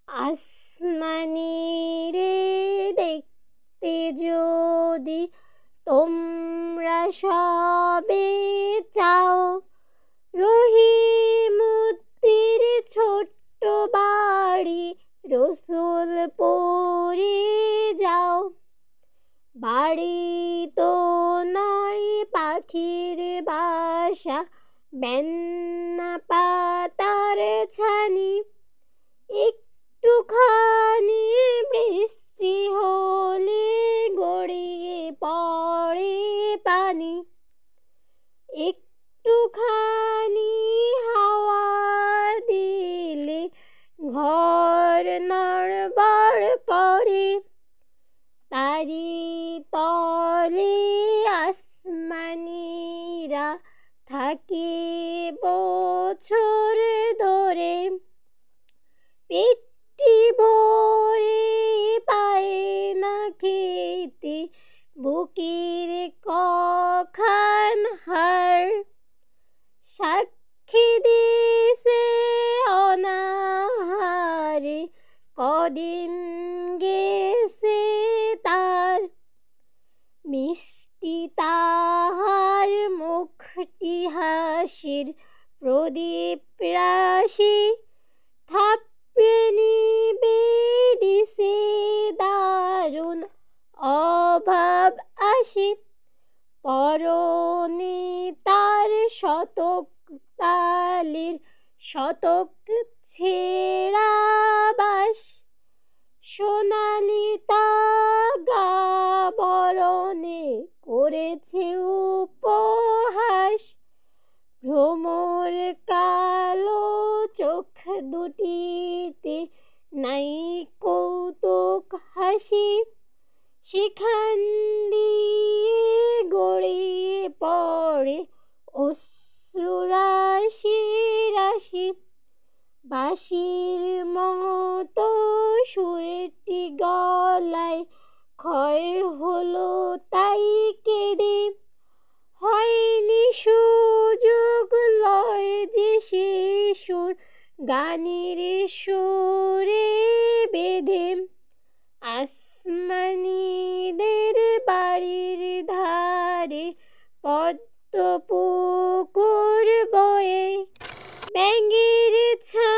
আসমানি রে দেখতে যদি তোমরা সবে চাও, রহিমুদ্দির ছোট্ট বাড়ি রসুলপুরে যাও। বাড়ি তো নয় পাখির বাসা, বেন্না পাতার ছানি, একটুখানি বৃষ্টি হলে গড়িয়ে পড়ে পানি, একটুখানি হাওয়া দিলে ঘর নড়বড় করে। তারি তলে আসমানিরা থাকে বছর ধরে, পেটটি ভরে পায় না খেতে বুকের কখান হাড়। সাক্ষী দিছে অনাহারে কদিন গেছে তার, মিষ্টি তাহার মুখটি হাসির প্রদীপ রাশি, থাপড়ে নিবে দিছে দারুণ অভাব আসি। পরনে তার শতক তালির শতক ছেঁড়া বাস, সোনালি তাগা বরণে করেছে উপহাস। ভ্রমর কালো চোখ দুটিতে নাই কৌতুক হাসি, সেখান দিয়ে গড়িয়ে পড়ে অশ্রু রাশি রাশি। বাঁশির মতো সুরটি গলায় ক্ষয় হলো তাই কেঁদে, হয়নি সুযোগ লয় যে সে সুর গানের সুরে বেঁধে। আসমানিদের বাড়ির ধারে পদ্ম পুকুর বয়ে, ব্যাঙের ছা